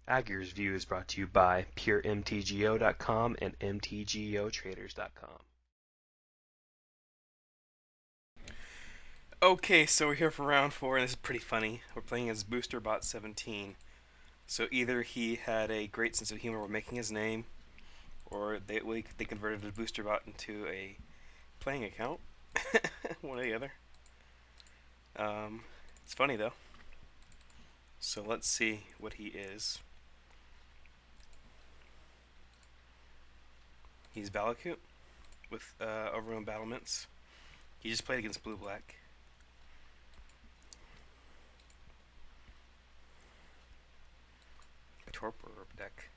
Agger's View is brought to you by PureMTGO.com and MTGOTraders.com. Okay, so we're here for round 4, and this is pretty funny. We're playing as BoosterBot 17. So either he had a great sense of humor when making his name, or they converted the BoosterBot into a playing account. One or the other. Um, it's funny though. So let's see what he is. He's Valakut with Overrun Battlements. He just played against Blue Black. Torpor deck.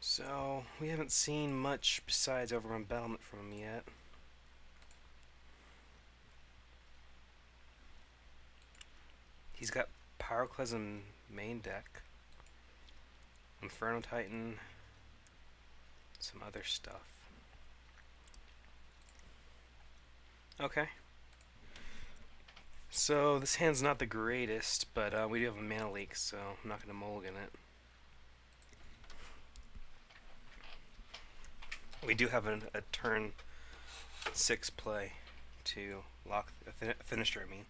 So we haven't seen much besides Overrun Battlement from him yet. He's got Pyroclasm main deck, Inferno Titan, some other stuff. Okay. So this hand's not the greatest, but we do have a mana leak, so I'm not going to mulligan it. We do have a turn 6 play to lock a finisher, I mean.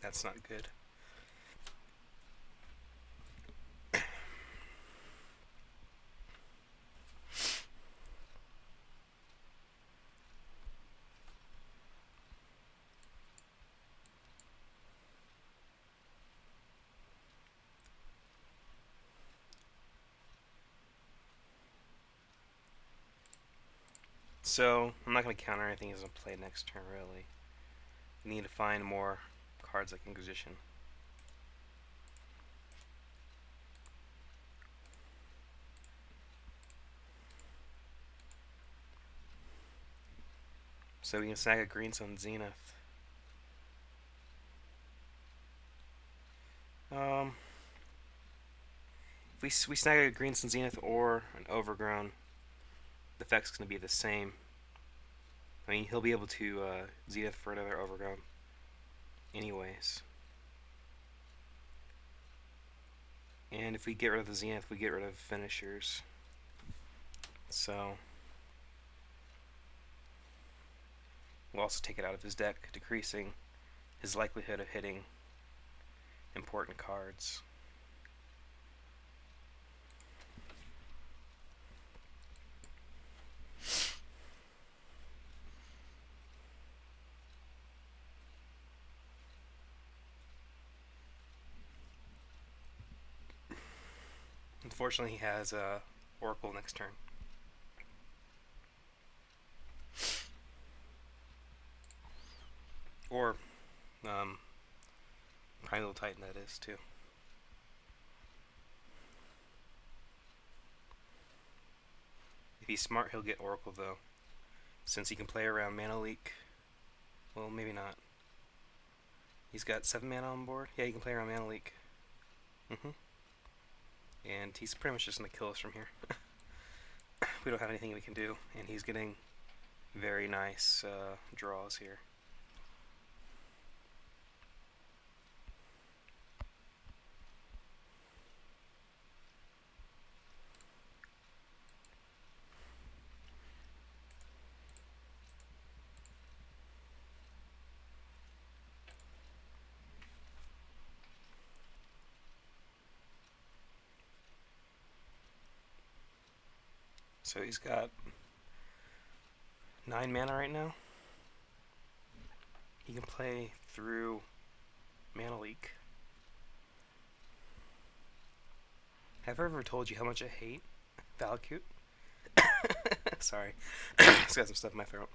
That's not good. So I'm not going to counter anything he's going to play next turn, really. We need to find more cards like Inquisition. So we can snag a Greensun Zenith. If we snag a Greensun Zenith or an Overgrown, the effect's going to be the same. I mean, he'll be able to Zenith for another Overgrown anyways. And if we get rid of the Zenith, we get rid of finishers. So we'll also take it out of his deck, decreasing his likelihood of hitting important cards. Unfortunately, he has Oracle next turn. Or Primal Titan, that is, too. If he's smart, he'll get Oracle, though. Since he can play around Mana Leak. Well, maybe not. He's got 7 mana on board. Yeah, he can play around Mana Leak. And he's pretty much just going to kill us from here. We don't have anything we can do, and he's getting very nice draws here. So he's got 9 mana right now. He can play through Mana Leak. Have I ever told you how much I hate Valakut? Sorry. Just got some stuff in my throat.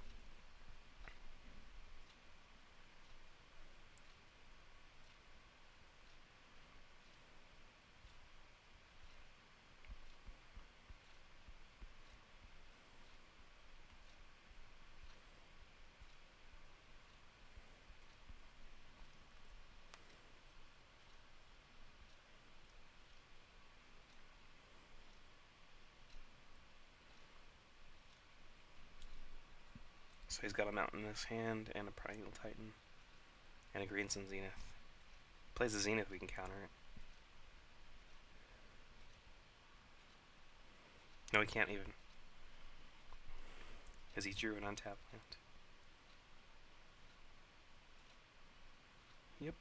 So he's got a Mountain in his hand, and a Primeval Titan, and a Green Sun Zenith. Plays a Zenith, we can counter it. No, he can't even. Because he drew an untapped land. Yep.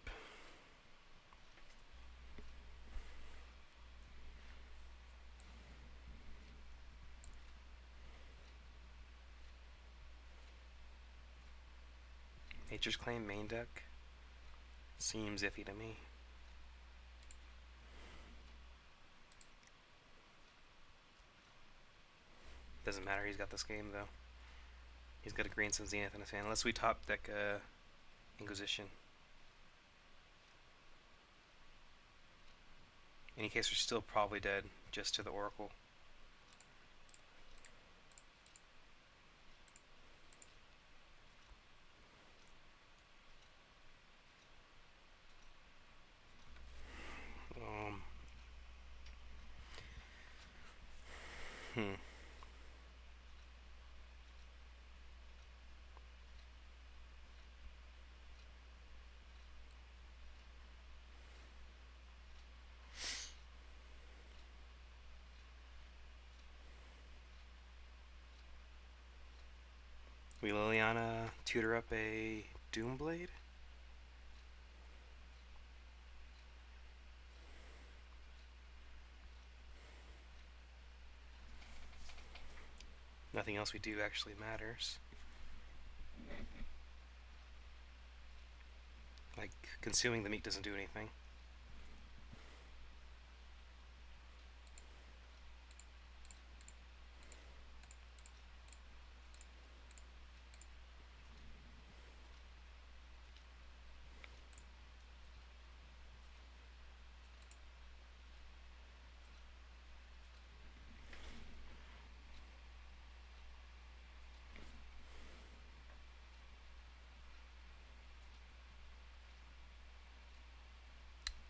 Nature's Claim main deck seems iffy to me. Doesn't matter, he's got this game though. He's got a Green Sun Zenith in his hand, unless we top deck Inquisition. In any case, we're still probably dead just to the Oracle. Hmm. We Liliana tutor up a Doomblade? Nothing else we do actually matters. Like, consuming the meat doesn't do anything.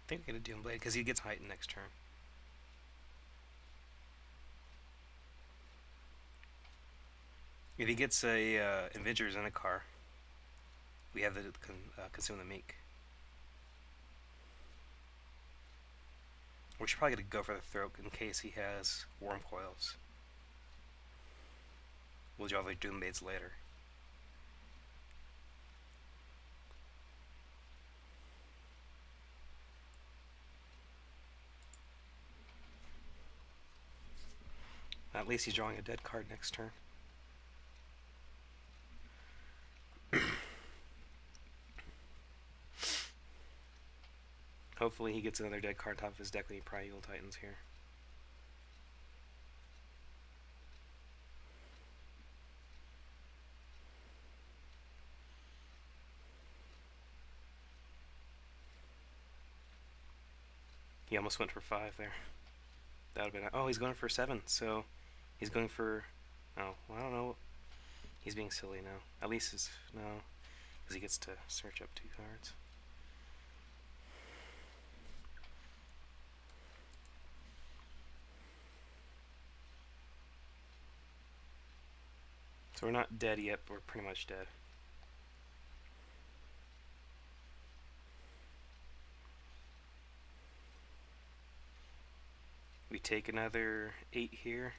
I think we get a Doomblade because he gets heightened next turn. If he gets a Avengers and a car, we have the consume the meek. We should probably get to go for the throat in case he has Worm Coils. We'll draw the Doomblades later. At least he's drawing a dead card next turn. Hopefully he gets another dead card top of his deck when he Primeval Titans here. He almost went for 5 there. That would have been... Oh, he's going for 7, so... He's going for... Oh, well, I don't know. He's being silly now. At least it's... No. Because he gets to search up 2 cards. So we're not dead yet, but we're pretty much dead. We take another 8 here.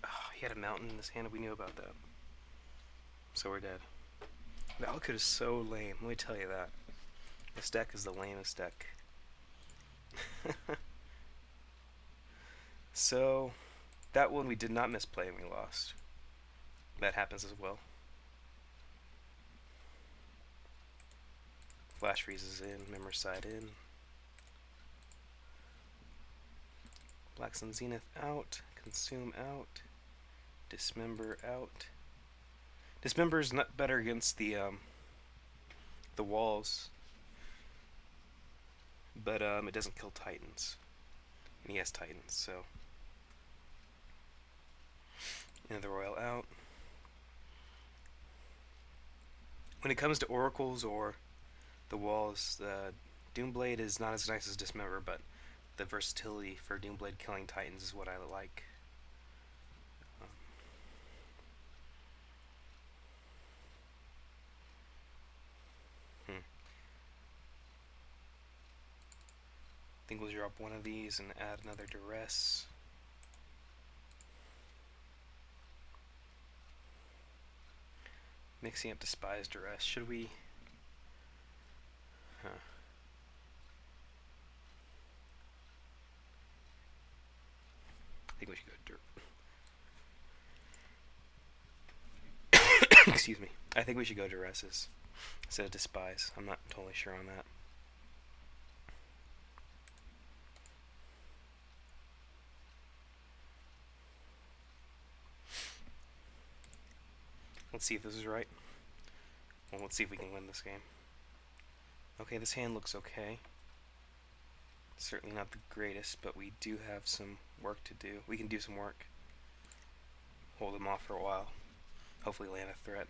Oh, he had a mountain in his hand, we knew about that. So we're dead. Valakut is so lame, let me tell you that. This deck is the lamest deck. So, that one we did not misplay and we lost. That happens as well. Flash freezes in, Memoricide in. Black Sun Zenith out, Consume out, Dismember out. Dismember is not better against the walls, but it doesn't kill Titans, and he has Titans, so. Another Royal out. When it comes to oracles or the walls, the Doomblade is not as nice as Dismember, but the versatility for Doomblade killing Titans is what I like. I think we'll drop one of these and add another Duress. Mixing up Despise Duress. Should we? Huh. I think we should go Excuse me. I think we should go Duresses instead of Despise. I'm not totally sure on that. Let's see if this is right. Well, let's see if we can win this game. Okay, this hand looks okay. Certainly not the greatest, but we do have some work to do. We can do some work. Hold them off for a while. Hopefully land a threat.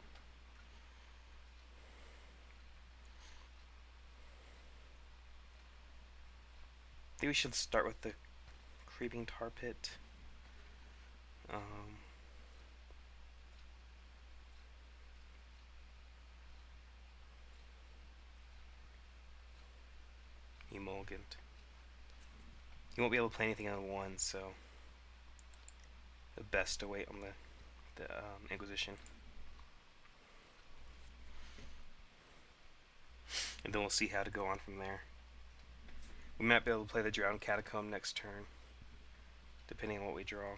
I think we should start with the Creeping Tar Pit. Emulgent. You won't be able to play anything on one, so the best to wait on the Inquisition. And then we'll see how to go on from there. We might be able to play the Drowned Catacomb next turn, depending on what we draw.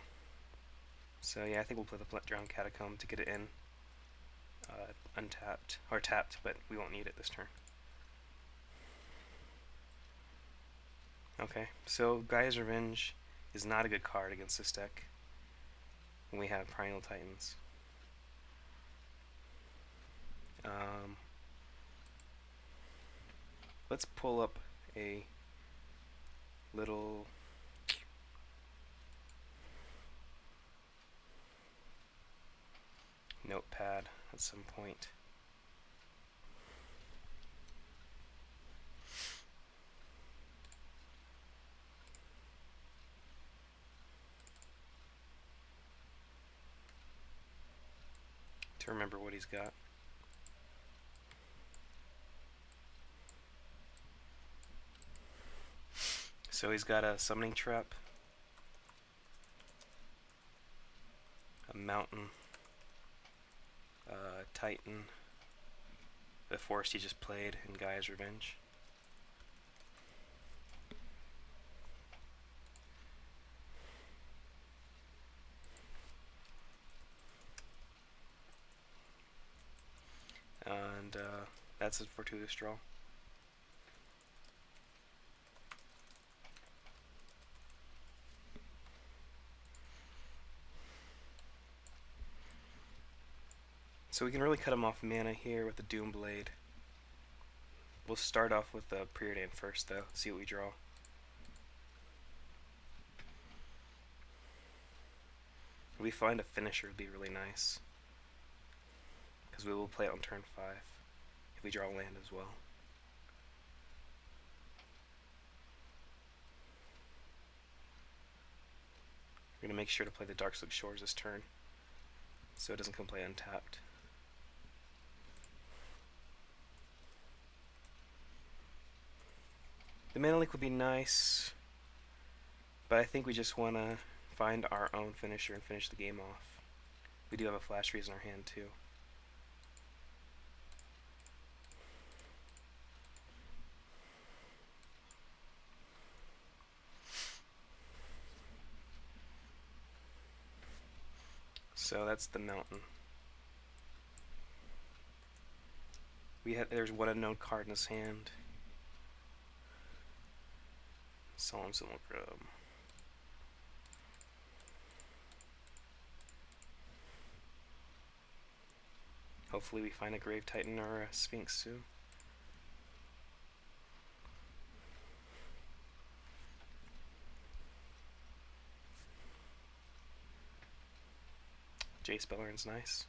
So yeah, I think we'll play the Drowned Catacomb to get it in untapped, or tapped, but we won't need it this turn. Okay, so Gaia's Revenge is not a good card against this deck when we have Perennial Titans. Let's pull up a little notepad at some point. To remember what he's got. So he's got a Summoning Trap, a Mountain, Titan, the Forest he just played, and Gaia's Revenge. And that's a Fortuitous Draw. So we can really cut him off mana here with the Doomblade. We'll start off with the Preordain first, though. See what we draw. If we find a finisher, it would be really nice, because we will play it on turn 5 if we draw land as well. We're going to make sure to play the Darkslick Shores this turn, so it doesn't come play untapped. The Mana Leak would be nice, but I think we just want to find our own finisher and finish the game off. We do have a Flash Freeze in our hand too. So that's the Mountain. There's one unknown card in his hand. Solemn Simulacrum. Hopefully we find a Grave Titan or a Sphinx soon. Jace Belern's nice.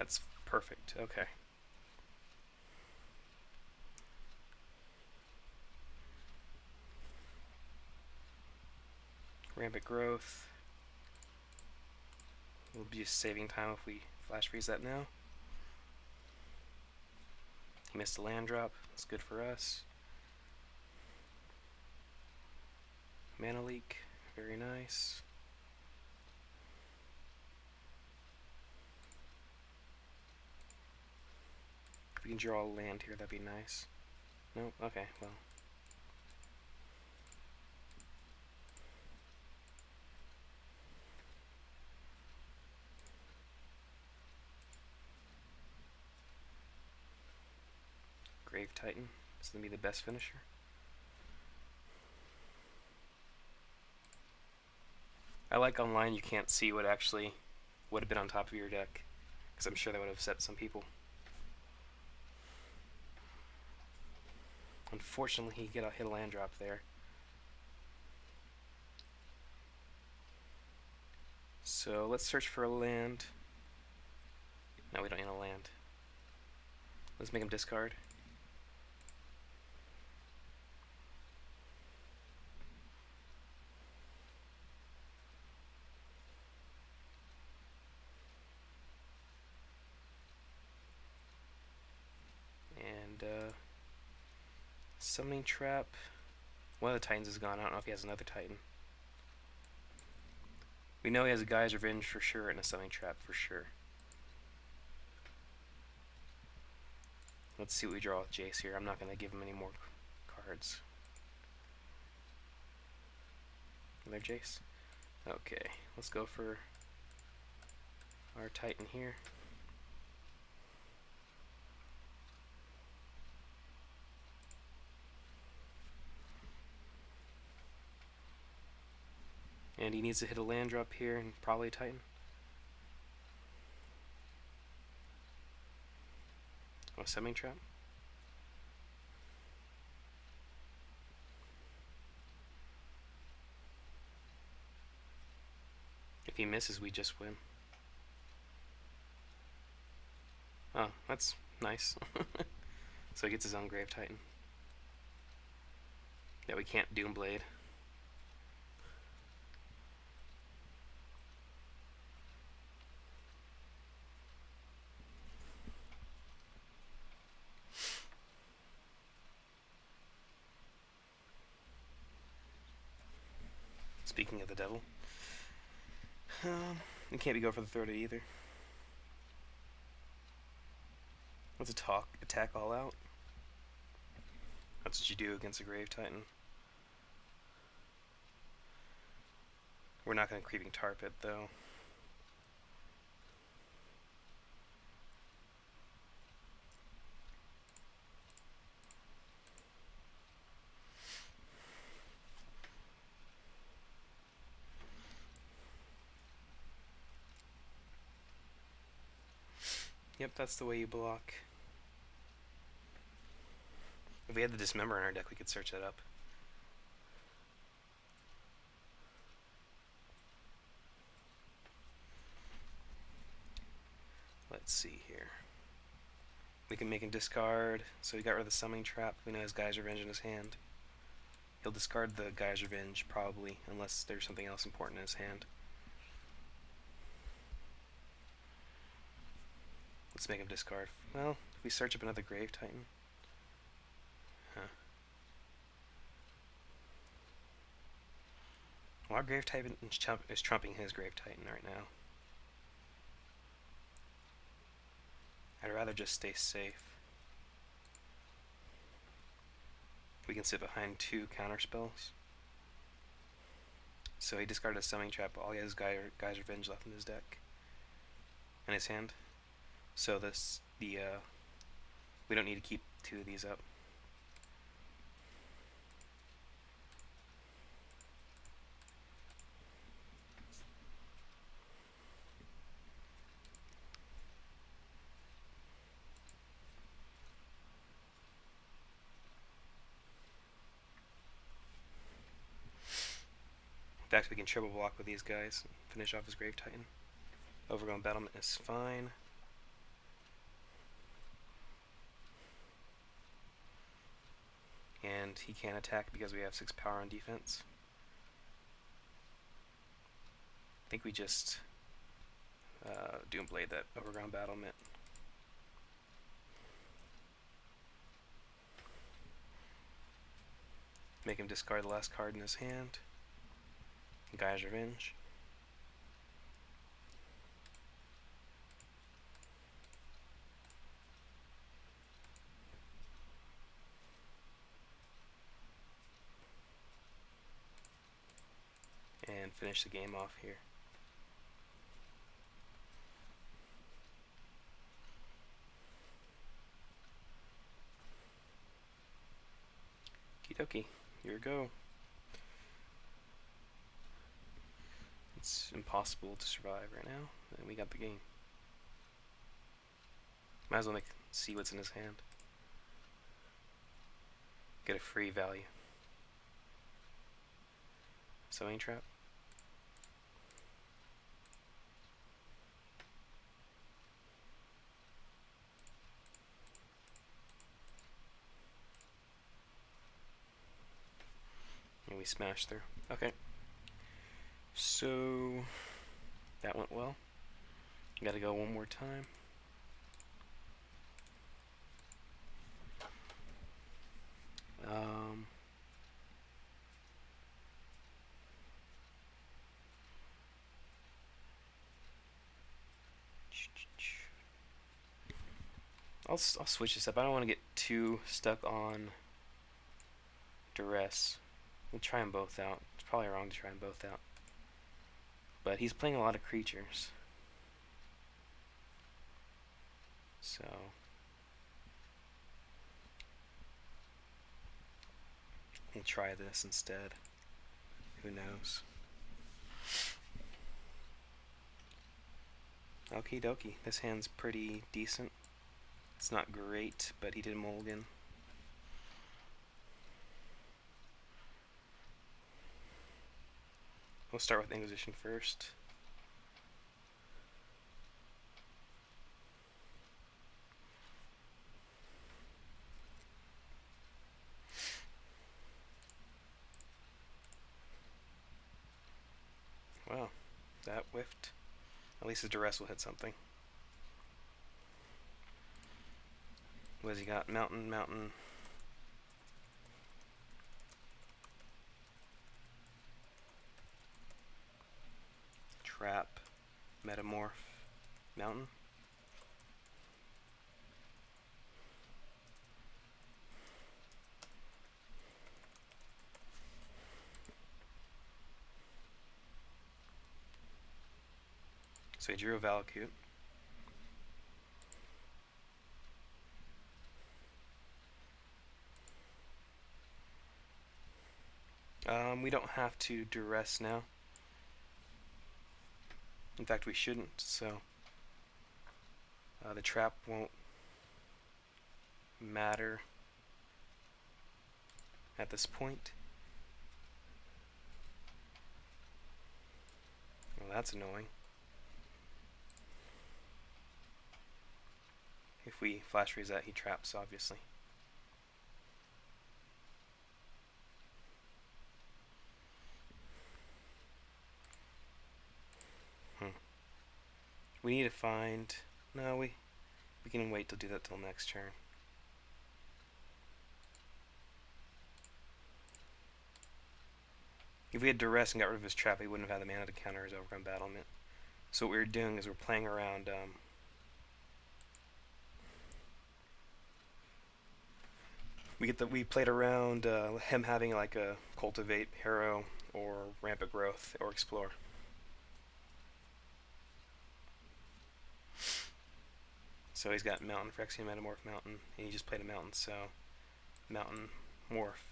That's perfect. Okay. Rampant growth. We'll be just saving time if we flash freeze that now. He missed a land drop. That's good for us. Mana leak. Very nice. If we can draw a land here, that'd be nice. Nope. Okay, well. Grave Titan. This is going to be the best finisher. I like online you can't see what actually would have been on top of your deck, because I'm sure that would have upset some people. Unfortunately, he hit a land drop there. So let's search for a land. No, we don't need a land. Let's make him discard. And summoning trap. One of the Titans is gone. I don't know if he has another Titan. We know he has a Guy's Revenge for sure and a summoning trap for sure. Let's see what we draw with Jace here. I'm not going to give him any more cards. Another Jace. Okay, let's go for our Titan here. And he needs to hit a land drop here and probably a Titan. Oh, summoning trap. If he misses, we just win. Oh, that's nice. So he gets his own Grave Titan. Yeah, we can't Doomblade. Speaking of the devil. It can't be go for the third either. Let's attack all out. That's what you do against a Grave Titan. We're not going to Creeping Tarp it though. Yep, that's the way you block. If we had the Dismember in our deck, we could search that up. Let's see here. We can make him discard, so he got rid of the Summoning Trap. We know his Guy's Revenge in his hand. He'll discard the Guy's Revenge, probably, unless there's something else important in his hand. Let's make him discard. Well, if we search up another Grave Titan. Huh. Well, our Grave Titan is trumping his Grave Titan right now. I'd rather just stay safe. We can sit behind 2 counter spells. So he discarded a Summoning Trap. All he has is Guy's Revenge left in his deck. In his hand. So we don't need to keep 2 of these up. In fact, we can triple block with these guys and finish off his Grave Titan. Overgrown Battlement is fine. and he can't attack because we have 6 power on defense. I think we just Doomblade that Overground Battlement. Make him discard the last card in his hand. Gaia's Revenge. And finish the game off here. Okie dokie, here we go. It's impossible to survive right now, and we got the game. Might as well see what's in his hand. Get a free value. Sewing Trap. And we smash through. Okay. So that went well. Gotta go one more time. I'll switch this up. I don't want to get too stuck on Duress. We'll try them both out. It's probably wrong to try them both out. But he's playing a lot of creatures. So we'll try this instead. Who knows? Okie dokie. This hand's pretty decent. It's not great, but he did mulligan. We'll start with Inquisition first. Wow, that whiffed. At least his Duress will hit something. What has he got? Mountain, mountain. Trap, Metamorph, mountain. So he drew a Valakut. We don't have to Duress now. In fact, we shouldn't, so the trap won't matter at this point. Well, that's annoying. If we flash freeze that, he traps, obviously. We need to find... No, we can wait to do that till next turn. If we had Duress and got rid of his trap, he wouldn't have had the mana to counter his Overground Battlement. So what we were doing is we're playing around... we played around him having like a Cultivate, Harrow, or Rampant Growth, or Explore. So he's got Mountain, Phyrexian Metamorph, Mountain, and he just played a Mountain, so Mountain, Morph,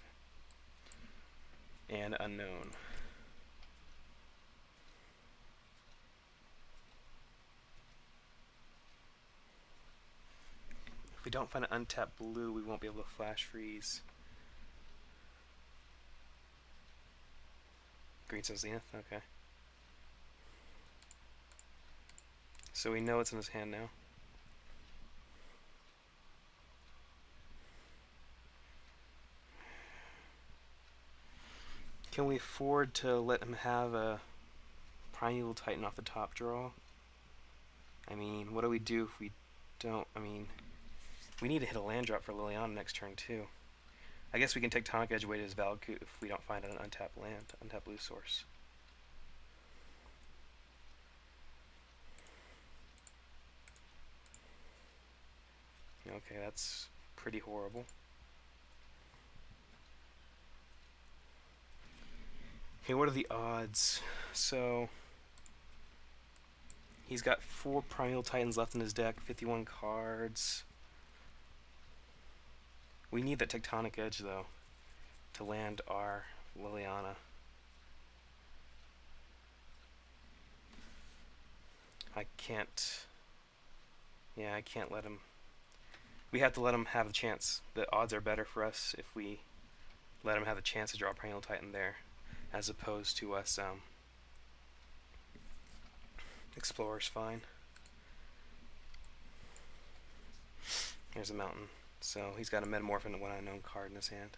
and Unknown. If we don't find an untapped blue, we won't be able to flash freeze. Green Sun Zenith, okay. So we know it's in his hand now. Can we afford to let him have a Primeval Titan off the top draw? I mean, what do we do if we don't? I mean, we need to hit a land drop for Liliana next turn too. I guess we can Tectonic Edge away to his Valakut if we don't find an untapped land, untapped blue source. Okay, that's pretty horrible. Okay, what are the odds? So, he's got 4 Primeval Titans left in his deck, 51 cards. We need that Tectonic Edge, though, to land our Liliana. I can't... Yeah, I can't let him... We have to let him have the chance. The odds are better for us if we let him have the chance to draw a Primeval Titan there, as opposed to us, Explorer's fine. Here's a mountain. So he's got a Metamorph and one unknown card in his hand.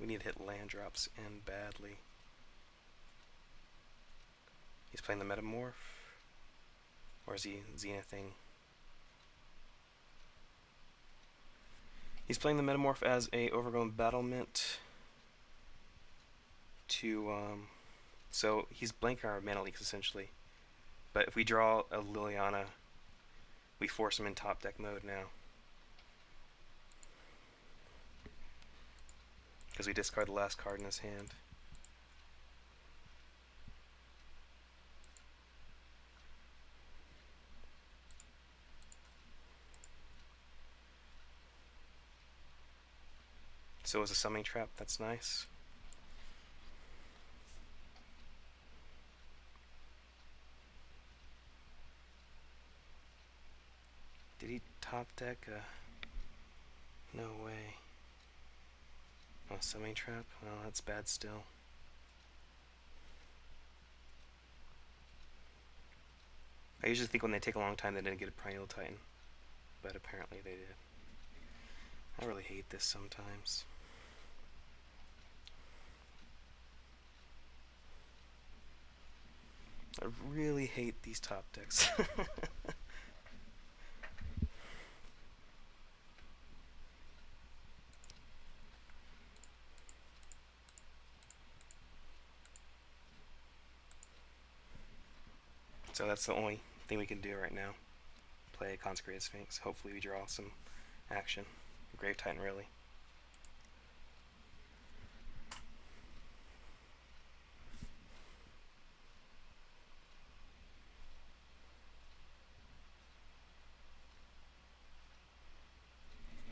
We need to hit land drops in badly. He's playing the Metamorph. Or is he Zenithing? He's playing the Metamorph as a Overgrown Battlement to, so he's blanking our mana leaks essentially. But if we draw a Liliana, we force him in top deck mode now. Because we discard the last card in his hand. So is a Summoning Trap, that's nice. Did he top deck a... No way. Oh, Summoning Trap? Well, that's bad still. I usually think when they take a long time they didn't get a Primeval Titan. But apparently they did. I really hate this sometimes. I really hate these top decks. So that's the only thing we can do right now. Play a Consecrated Sphinx. Hopefully we draw some action. Grave Titan, really.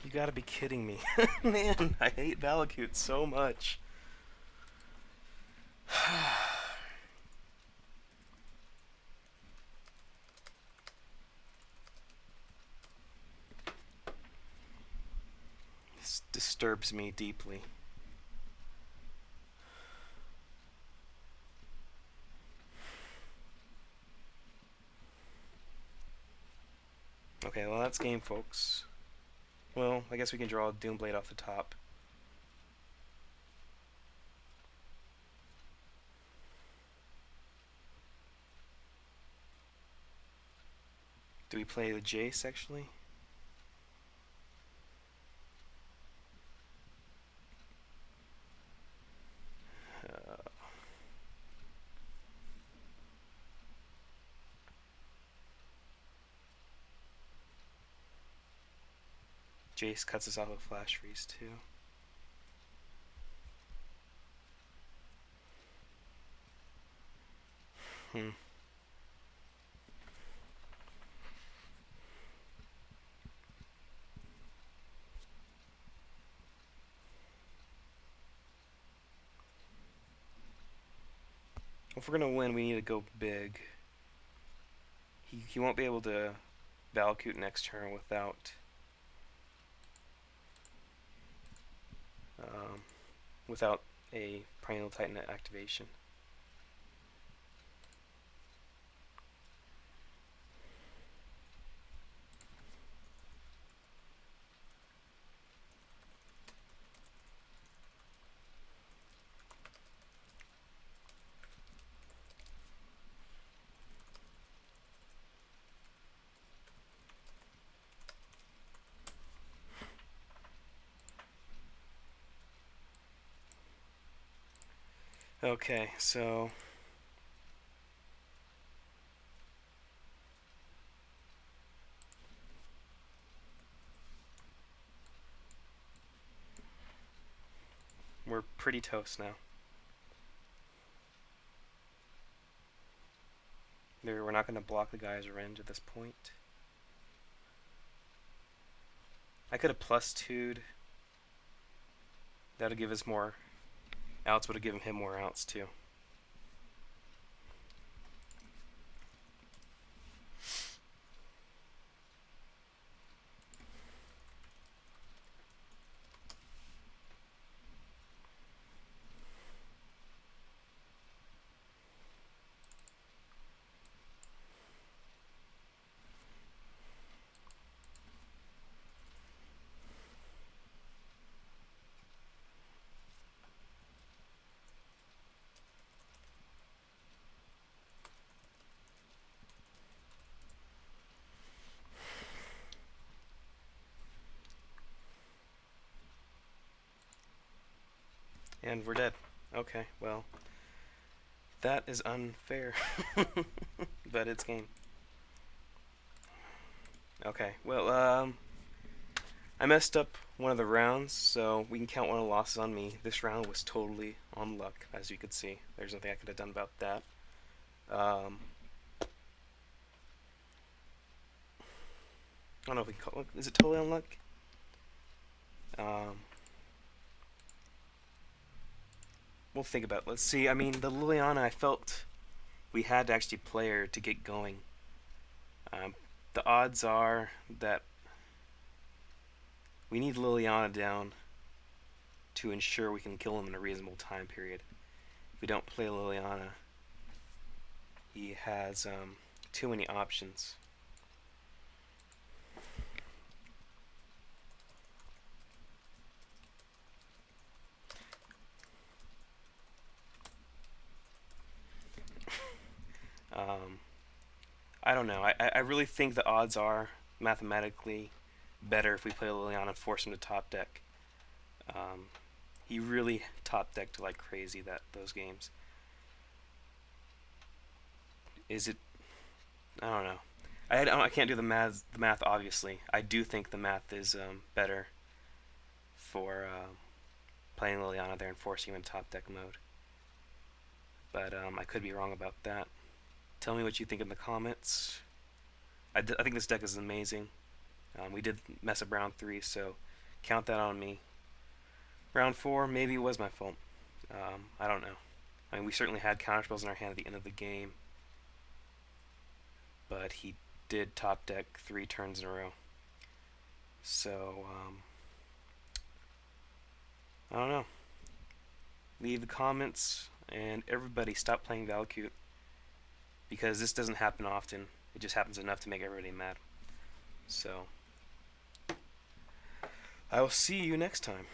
You gotta be kidding me. Man, I hate Valakut so much. This disturbs me deeply. Okay, well that's game, folks. Well, I guess we can draw a Doomblade off the top. Do we play the Jace, actually? Jace cuts us off with Flash Freeze too. If we're gonna win, we need to go big. He won't be able to Valakut next turn without without a Primeval Titan activation. Okay, so we're pretty toast now. We're not going to block the guy's range at this point. I could have plus 2'd. That'll give us more outs, would have given him more outs too. And we're dead. Okay, well, that is unfair. But it's game. Okay, well, I messed up one of the rounds, so we can count one of the losses on me. This round was totally on luck, as you could see. There's nothing I could have done about that. I don't know if we can call it, is it totally on luck? We'll think about it. Let's see. I mean, the Liliana, I felt we had to actually play her to get going. The odds are that we need Liliana down to ensure we can kill him in a reasonable time period. If we don't play Liliana, he has too many options. I don't know. I really think the odds are mathematically better if we play Liliana and force him to top deck. He really top decked like crazy those games. Is it? I don't know. I can't do the math. The math, obviously. I do think the math is better for playing Liliana there and forcing him in top deck mode. But I could be wrong about that. Tell me what you think in the comments. I think this deck is amazing. We did mess up round 3, so count that on me. Round 4, maybe it was my fault. I don't know. I mean, we certainly had counterspells in our hand at the end of the game, but he did top deck 3 turns in a row. So, I don't know. Leave the comments, and everybody stop playing Valakut, because this doesn't happen often. It just happens enough to make everybody mad. So, I will see you next time.